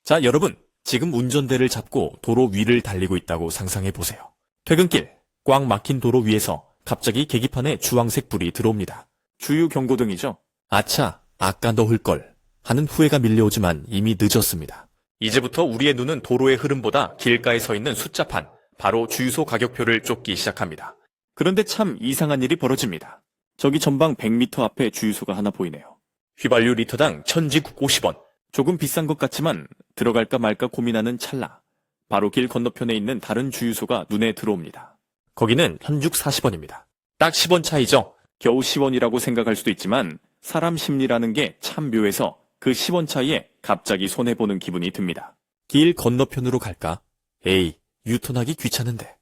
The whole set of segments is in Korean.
자, 여러분, 지금 운전대를 잡고 도로 위를 달리고 있다고 상상해 보세요. 퇴근길, 꽉 막힌 도로 위에서 갑자기 계기판에 주황색 불이 들어옵니다. 주유 경고등이죠. 아차, 아까 넣을 걸 하는 후회가 밀려오지만 이미 늦었습니다. 이제부터 우리의 눈은 도로의 흐름보다 길가에 서 있는 숫자판, 바로 주유소 가격표를 쫓기 시작합니다. 그런데 참 이상한 일이 벌어집니다. 저기 전방 100m 앞에 주유소가 하나 보이네요. 휘발유 리터당 천직 50원. 조금 비싼 것 같지만 들어갈까 말까 고민하는 찰나 바로 길 건너편에 있는 다른 주유소가 눈에 들어옵니다. 거기는 현죽 40원입니다. 딱 10원 차이죠. 겨우 10원이라고 생각할 수도 있지만 사람 심리라는 게 참 묘해서 그 10원 차이에 갑자기 손해보는 기분이 듭니다. 길 건너편으로 갈까? 에이, 유턴하기 귀찮은데.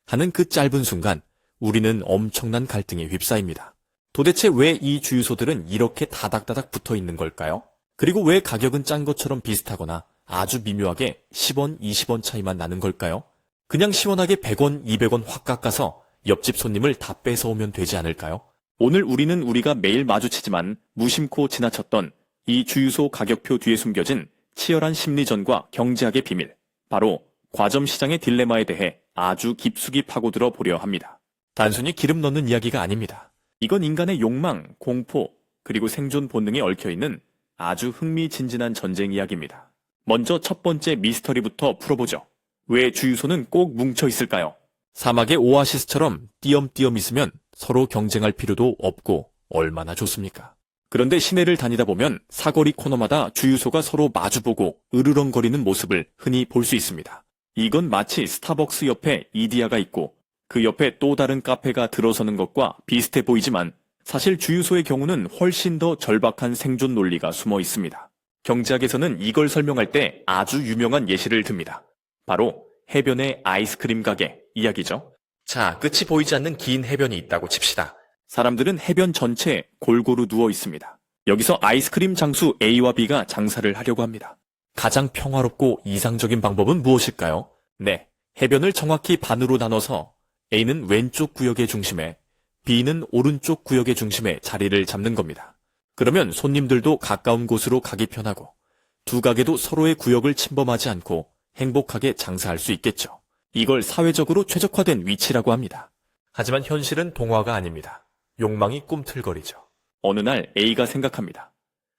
하는 그 짧은 순간 우리는 엄청난 갈등에 휩싸입니다. 도대체 왜 이 주유소들은 이렇게 다닥다닥 붙어 있는 걸까요? 그리고 왜 가격은 짠 것처럼 비슷하거나 아주 미묘하게 10원, 20원 차이만 나는 걸까요? 그냥 시원하게 100원, 200원 확 깎아서 옆집 손님을 다 뺏어오면 되지 않을까요? 오늘 우리는 우리가 매일 마주치지만 무심코 지나쳤던 이 주유소 가격표 뒤에 숨겨진 치열한 심리전과 경제학의 비밀, 바로 과점 시장의 딜레마에 대해 아주 깊숙이 파고들어 보려 합니다. 단순히 기름 넣는 이야기가 아닙니다. 이건 인간의 욕망, 공포, 그리고 생존 본능에 얽혀있는 아주 흥미진진한 전쟁 이야기입니다. 먼저 첫 번째 미스터리부터 풀어보죠. 왜 주유소는 꼭 뭉쳐 있을까요? 사막의 오아시스처럼 띄엄띄엄 있으면 서로 경쟁할 필요도 없고 얼마나 좋습니까? 그런데 시내를 다니다 보면 사거리 코너마다 주유소가 서로 마주보고 으르렁거리는 모습을 흔히 볼 수 있습니다. 이건 마치 스타벅스 옆에 이디야가 있고 그 옆에 또 다른 카페가 들어서는 것과 비슷해 보이지만 사실 주유소의 경우는 훨씬 더 절박한 생존 논리가 숨어 있습니다. 경제학에서는 이걸 설명할 때 아주 유명한 예시를 듭니다. 바로 해변의 아이스크림 가게 이야기죠. 자, 끝이 보이지 않는 긴 해변이 있다고 칩시다. 사람들은 해변 전체에 골고루 누워 있습니다. 여기서 아이스크림 장수 A와 B가 장사를 하려고 합니다. 가장 평화롭고 이상적인 방법은 무엇일까요? 네, 해변을 정확히 반으로 나눠서 A는 왼쪽 구역의 중심에 B는 오른쪽 구역의 중심에 자리를 잡는 겁니다. 그러면 손님들도 가까운 곳으로 가기 편하고 두 가게도 서로의 구역을 침범하지 않고 행복하게 장사할 수 있겠죠. 이걸 사회적으로 최적화된 위치라고 합니다. 하지만 현실은 동화가 아닙니다. 욕망이 꿈틀거리죠. 어느 날 A가 생각합니다.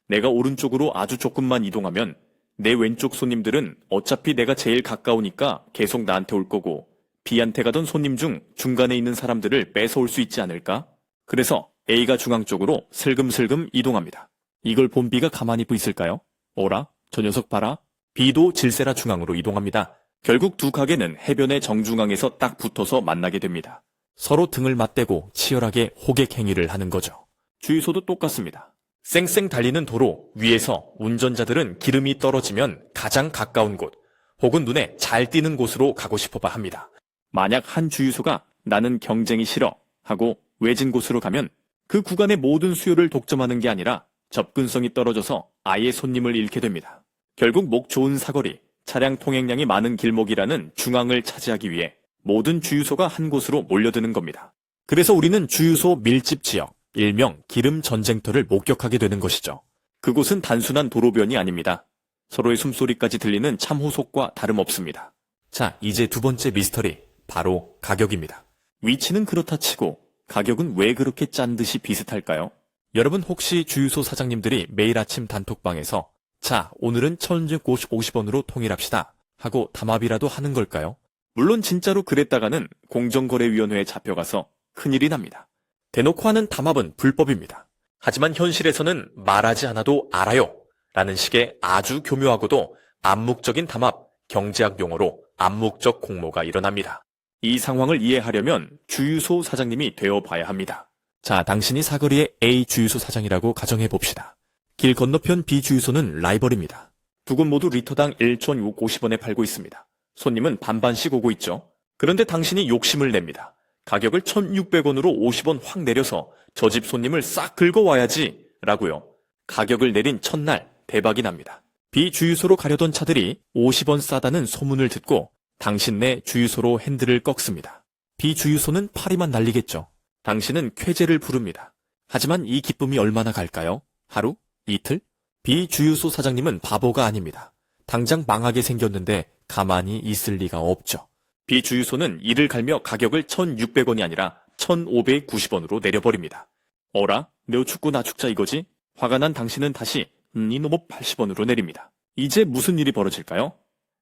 내가 오른쪽으로 아주 조금만 이동하면 내 왼쪽 손님들은 어차피 내가 제일 가까우니까 계속 나한테 올 거고 B한테 가던 손님 중 중간에 있는 사람들을 뺏어올 수 있지 않을까? 그래서 A가 중앙 쪽으로 슬금슬금 이동합니다. 이걸 본 B가 가만히 있을까요? 어라? 저 녀석 봐라. B도 질세라 중앙으로 이동합니다. 결국 두 가게는 해변의 정중앙에서 딱 붙어서 만나게 됩니다. 서로 등을 맞대고 치열하게 호객 행위를 하는 거죠. 주유소도 똑같습니다. 쌩쌩 달리는 도로 위에서 운전자들은 기름이 떨어지면 가장 가까운 곳 혹은 눈에 잘 띄는 곳으로 가고 싶어봐 합니다. 만약 한 주유소가 나는 경쟁이 싫어 하고 외진 곳으로 가면 그 구간의 모든 수요를 독점하는 게 아니라 접근성이 떨어져서 아예 손님을 잃게 됩니다. 결국 목 좋은 사거리, 차량 통행량이 많은 길목이라는 중앙을 차지하기 위해 모든 주유소가 한 곳으로 몰려드는 겁니다. 그래서 우리는 주유소 밀집 지역, 일명 기름 전쟁터를 목격하게 되는 것이죠. 그곳은 단순한 도로변이 아닙니다. 서로의 숨소리까지 들리는 참호속과 다름없습니다. 자, 이제 두 번째 미스터리, 바로 가격입니다. 위치는 그렇다 치고 가격은 왜 그렇게 짠 듯이 비슷할까요? 여러분 혹시 주유소 사장님들이 매일 아침 단톡방에서 자, 오늘은 1,650원으로 통일합시다 하고 담합이라도 하는 걸까요? 물론 진짜로 그랬다가는 공정거래위원회에 잡혀가서 큰일이 납니다. 대놓고 하는 담합은 불법입니다. 하지만 현실에서는 말하지 않아도 알아요 라는 식의 아주 교묘하고도 암묵적인 담합, 경제학 용어로 암묵적 공모가 일어납니다. 이 상황을 이해하려면 주유소 사장님이 되어봐야 합니다. 자, 당신이 사거리의 A 주유소 사장이라고 가정해 봅시다. 길 건너편 B 주유소는 라이벌입니다. 두 곳 모두 리터당 1,650원에 팔고 있습니다. 손님은 반반씩 오고 있죠. 그런데 당신이 욕심을 냅니다. 가격을 1,600원으로 50원 확 내려서 저 집 손님을 싹 긁어와야지 라고요. 가격을 내린 첫날 대박이 납니다. B 주유소로 가려던 차들이 50원 싸다는 소문을 듣고 당신네 주유소로 핸들을 꺾습니다. B 주유소는 파리만 날리겠죠. 당신은 쾌재를 부릅니다. 하지만 이 기쁨이 얼마나 갈까요? 하루? 이틀? B 주유소 사장님은 바보가 아닙니다. 당장 망하게 생겼는데 가만히 있을 리가 없죠. B 주유소는 이를 갈며 가격을 1,600원이 아니라 1,590원으로 내려버립니다. 어라? 너 죽고 나 죽자 이거지? 화가 난 당신은 다시 이놈의 80원으로 내립니다. 이제 무슨 일이 벌어질까요?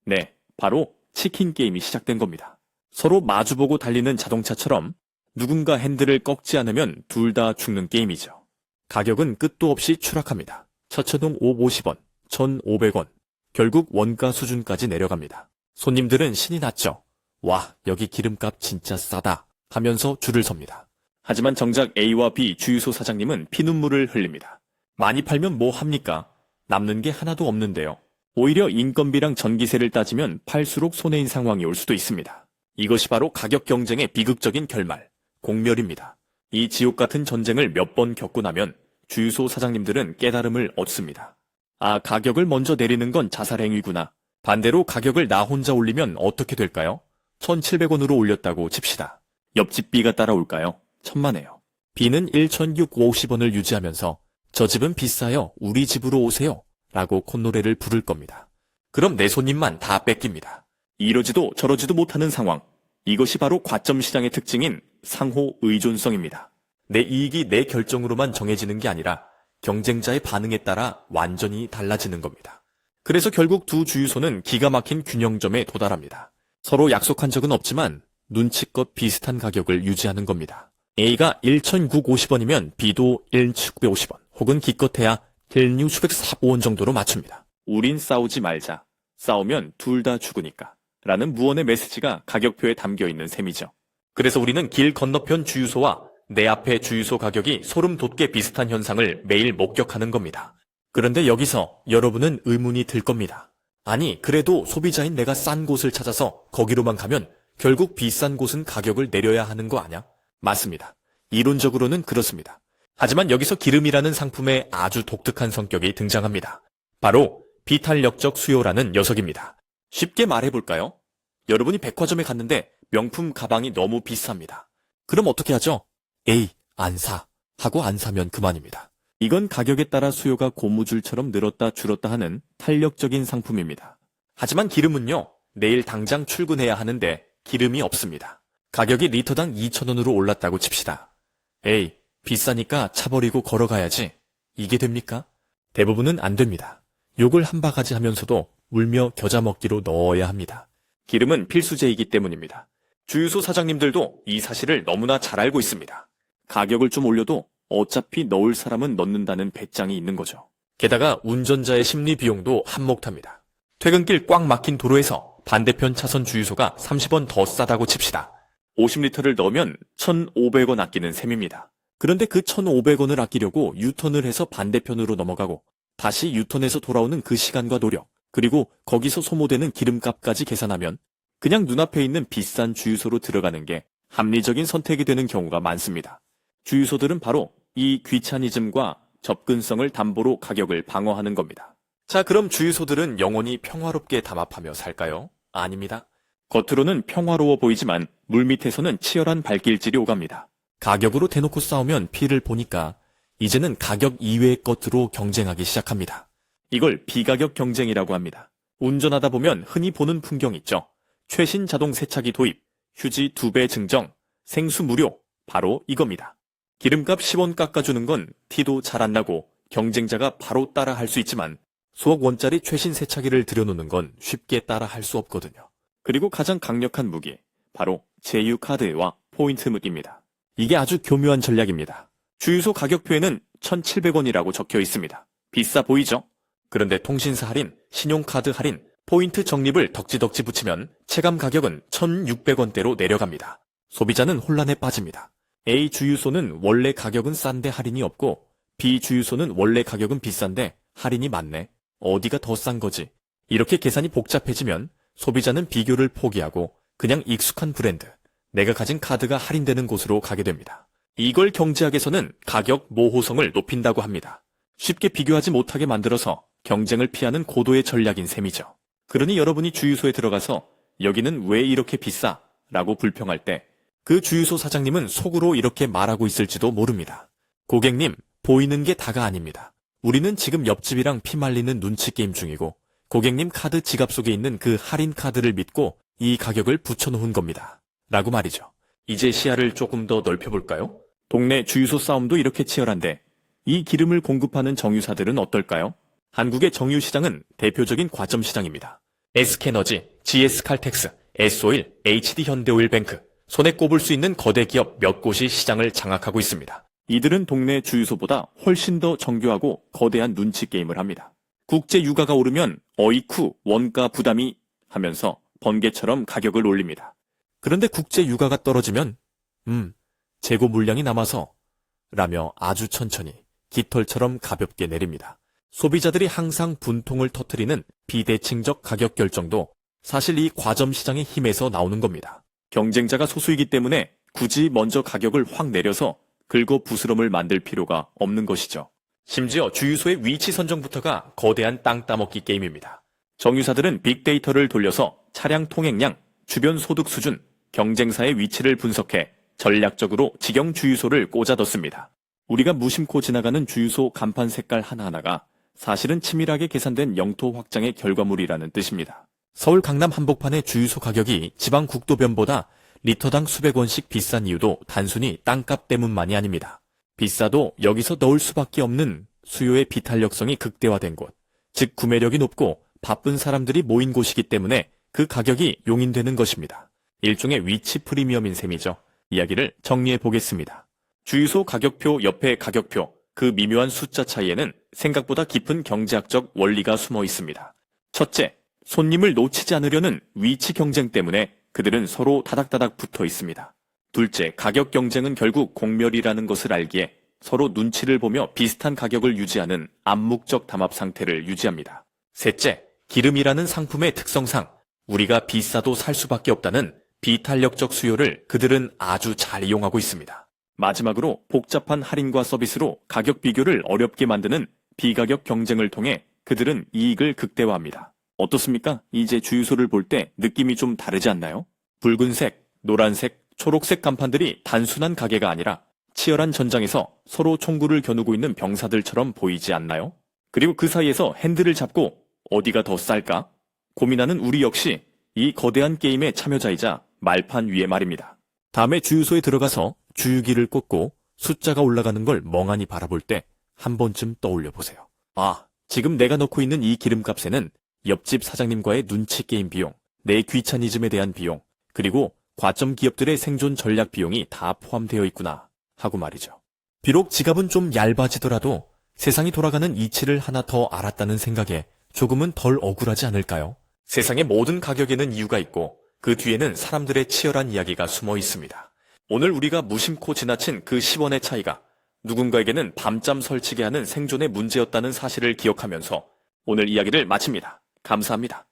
네, 바로 치킨 게임이 시작된 겁니다. 서로 마주보고 달리는 자동차처럼 누군가 핸들을 꺾지 않으면 둘 다 죽는 게임이죠. 가격은 끝도 없이 추락합니다. 첫차동 550원, 1,500원, 결국 원가 수준까지 내려갑니다. 손님들은 신이 났죠. 와, 여기 기름값 진짜 싸다 하면서 줄을 섭니다. 하지만 정작 A와 B 주유소 사장님은 피눈물을 흘립니다. 많이 팔면 뭐 합니까? 남는 게 하나도 없는데요. 오히려 인건비랑 전기세를 따지면 팔수록 손해인 상황이 올 수도 있습니다. 이것이 바로 가격 경쟁의 비극적인 결말, 공멸입니다. 이 지옥 같은 전쟁을 몇 번 겪고 나면 주유소 사장님들은 깨달음을 얻습니다. 아, 가격을 먼저 내리는 건 자살행위구나. 반대로 가격을 나 혼자 올리면 어떻게 될까요? 1,700원으로 올렸다고 칩시다. 옆집 B가 따라올까요? 천만에요. B는 1,650원을 유지하면서 저 집은 비싸요. 우리 집으로 오세요. 라고 콧노래를 부를 겁니다. 그럼 내 손님만 다 뺏깁니다. 이러지도 저러지도 못하는 상황. 이것이 바로 과점 시장의 특징인 상호 의존성입니다. 내 이익이 내 결정으로만 정해지는 게 아니라 경쟁자의 반응에 따라 완전히 달라지는 겁니다. 그래서 결국 두 주유소는 기가 막힌 균형점에 도달합니다. 서로 약속한 적은 없지만 눈치껏 비슷한 가격을 유지하는 겁니다. A가 1,950원이면 B도 1,950원 혹은 기껏해야 1,645원 정도로 맞춥니다. 우린 싸우지 말자. 싸우면 둘 다 죽으니까. 라는 무언의 메시지가 가격표에 담겨있는 셈이죠. 그래서 우리는 길 건너편 주유소와 내 앞에 주유소 가격이 소름 돋게 비슷한 현상을 매일 목격하는 겁니다. 그런데 여기서 여러분은 의문이 들 겁니다. 아니, 그래도 소비자인 내가 싼 곳을 찾아서 거기로만 가면 결국 비싼 곳은 가격을 내려야 하는 거 아냐? 맞습니다. 이론적으로는 그렇습니다. 하지만 여기서 기름이라는 상품의 아주 독특한 성격이 등장합니다. 바로 비탄력적 수요라는 녀석입니다. 쉽게 말해볼까요? 여러분이 백화점에 갔는데 명품 가방이 너무 비쌉니다. 그럼 어떻게 하죠? 에이, 안 사. 하고 안 사면 그만입니다. 이건 가격에 따라 수요가 고무줄처럼 늘었다 줄었다 하는 탄력적인 상품입니다. 하지만 기름은요, 내일 당장 출근해야 하는데 기름이 없습니다. 가격이 리터당 2,000원으로 올랐다고 칩시다. 에이, 비싸니까 차 버리고 걸어가야지. 이게 됩니까? 대부분은 안 됩니다. 욕을 한 바가지 하면서도 울며 겨자 먹기로 넣어야 합니다. 기름은 필수제이기 때문입니다. 주유소 사장님들도 이 사실을 너무나 잘 알고 있습니다. 가격을 좀 올려도 어차피 넣을 사람은 넣는다는 배짱이 있는 거죠. 게다가 운전자의 심리 비용도 한몫합니다. 퇴근길 꽉 막힌 도로에서 반대편 차선 주유소가 30원 더 싸다고 칩시다. 50리터를 넣으면 1,500원 아끼는 셈입니다. 그런데 그 1,500원을 아끼려고 유턴을 해서 반대편으로 넘어가고 다시 유턴해서 돌아오는 그 시간과 노력, 그리고 거기서 소모되는 기름값까지 계산하면 그냥 눈앞에 있는 비싼 주유소로 들어가는 게 합리적인 선택이 되는 경우가 많습니다. 주유소들은 바로 이 귀차니즘과 접근성을 담보로 가격을 방어하는 겁니다. 자, 그럼 주유소들은 영원히 평화롭게 담합하며 살까요? 아닙니다. 겉으로는 평화로워 보이지만 물밑에서는 치열한 발길질이 오갑니다. 가격으로 대놓고 싸우면 피를 보니까 이제는 가격 이외의 것으로 경쟁하기 시작합니다. 이걸 비가격 경쟁이라고 합니다. 운전하다 보면 흔히 보는 풍경 있죠. 최신 자동 세차기 도입, 휴지 2배 증정, 생수 무료, 바로 이겁니다. 기름값 10원 깎아주는 건 티도 잘 안 나고 경쟁자가 바로 따라 할 수 있지만 수억 원짜리 최신 세차기를 들여놓는 건 쉽게 따라 할 수 없거든요. 그리고 가장 강력한 무기, 바로 제휴카드와 포인트 무기입니다. 이게 아주 교묘한 전략입니다. 주유소 가격표에는 1,700원이라고 적혀 있습니다. 비싸 보이죠? 그런데 통신사 할인, 신용카드 할인, 포인트 적립을 덕지덕지 붙이면 체감 가격은 1,600원대로 내려갑니다. 소비자는 혼란에 빠집니다. A 주유소는 원래 가격은 싼데 할인이 없고 B 주유소는 원래 가격은 비싼데 할인이 많네. 어디가 더 싼 거지? 이렇게 계산이 복잡해지면 소비자는 비교를 포기하고 그냥 익숙한 브랜드, 내가 가진 카드가 할인되는 곳으로 가게 됩니다. 이걸 경제학에서는 가격 모호성을 높인다고 합니다. 쉽게 비교하지 못하게 만들어서 경쟁을 피하는 고도의 전략인 셈이죠. 그러니 여러분이 주유소에 들어가서 여기는 왜 이렇게 비싸? 라고 불평할 때 그 주유소 사장님은 속으로 이렇게 말하고 있을지도 모릅니다. 고객님, 보이는 게 다가 아닙니다. 우리는 지금 옆집이랑 피말리는 눈치 게임 중이고 고객님 카드 지갑 속에 있는 그 할인 카드를 믿고 이 가격을 붙여놓은 겁니다. 라고 말이죠. 이제 시야를 조금 더 넓혀볼까요? 동네 주유소 싸움도 이렇게 치열한데 이 기름을 공급하는 정유사들은 어떨까요? 한국의 정유시장은 대표적인 과점 시장입니다. SK에너지, GS칼텍스, S오일, HD현대오일뱅크, 손에 꼽을 수 있는 거대 기업 몇 곳이 시장을 장악하고 있습니다. 이들은 동네 주유소보다 훨씬 더 정교하고 거대한 눈치 게임을 합니다. 국제 유가가 오르면 어이쿠 원가 부담이 하면서 번개처럼 가격을 올립니다. 그런데 국제 유가가 떨어지면 재고 물량이 남아서 라며 아주 천천히 깃털처럼 가볍게 내립니다. 소비자들이 항상 분통을 터뜨리는 비대칭적 가격 결정도 사실 이 과점 시장의 힘에서 나오는 겁니다. 경쟁자가 소수이기 때문에 굳이 먼저 가격을 확 내려서 긁어 부스럼을 만들 필요가 없는 것이죠. 심지어 주유소의 위치 선정부터가 거대한 땅 따먹기 게임입니다. 정유사들은 빅데이터를 돌려서 차량 통행량, 주변 소득 수준, 경쟁사의 위치를 분석해 전략적으로 직영 주유소를 꽂아뒀습니다. 우리가 무심코 지나가는 주유소 간판 색깔 하나하나가 사실은 치밀하게 계산된 영토 확장의 결과물이라는 뜻입니다. 서울 강남 한복판의 주유소 가격이 지방 국도변보다 리터당 수백 원씩 비싼 이유도 단순히 땅값 때문만이 아닙니다. 비싸도 여기서 넣을 수밖에 없는 수요의 비탄력성이 극대화된 곳, 즉 구매력이 높고 바쁜 사람들이 모인 곳이기 때문에 그 가격이 용인되는 것입니다. 일종의 위치 프리미엄인 셈이죠. 이야기를 정리해 보겠습니다. 주유소 가격표 옆에 가격표, 그 미묘한 숫자 차이에는 생각보다 깊은 경제학적 원리가 숨어 있습니다. 첫째, 손님을 놓치지 않으려는 위치 경쟁 때문에 그들은 서로 다닥다닥 붙어 있습니다. 둘째, 가격 경쟁은 결국 공멸이라는 것을 알기에 서로 눈치를 보며 비슷한 가격을 유지하는 암묵적 담합 상태를 유지합니다. 셋째, 기름이라는 상품의 특성상 우리가 비싸도 살 수밖에 없다는 비탄력적 수요를 그들은 아주 잘 이용하고 있습니다. 마지막으로 복잡한 할인과 서비스로 가격 비교를 어렵게 만드는 비가격 경쟁을 통해 그들은 이익을 극대화합니다. 어떻습니까? 이제 주유소를 볼 때 느낌이 좀 다르지 않나요? 붉은색, 노란색, 초록색 간판들이 단순한 가게가 아니라 치열한 전장에서 서로 총구를 겨누고 있는 병사들처럼 보이지 않나요? 그리고 그 사이에서 핸들을 잡고 어디가 더 쌀까? 고민하는 우리 역시 이 거대한 게임의 참여자이자 말판 위에 말입니다. 다음에 주유소에 들어가서 주유기를 꽂고 숫자가 올라가는 걸 멍하니 바라볼 때 한 번쯤 떠올려 보세요. 아, 지금 내가 넣고 있는 이 기름값에는 옆집 사장님과의 눈치 게임 비용, 내 귀차니즘에 대한 비용, 그리고 과점 기업들의 생존 전략 비용이 다 포함되어 있구나 하고 말이죠. 비록 지갑은 좀 얇아지더라도 세상이 돌아가는 이치를 하나 더 알았다는 생각에 조금은 덜 억울하지 않을까요? 세상의 모든 가격에는 이유가 있고 그 뒤에는 사람들의 치열한 이야기가 숨어 있습니다. 오늘 우리가 무심코 지나친 그 10원의 차이가 누군가에게는 밤잠 설치게 하는 생존의 문제였다는 사실을 기억하면서 오늘 이야기를 마칩니다. 감사합니다.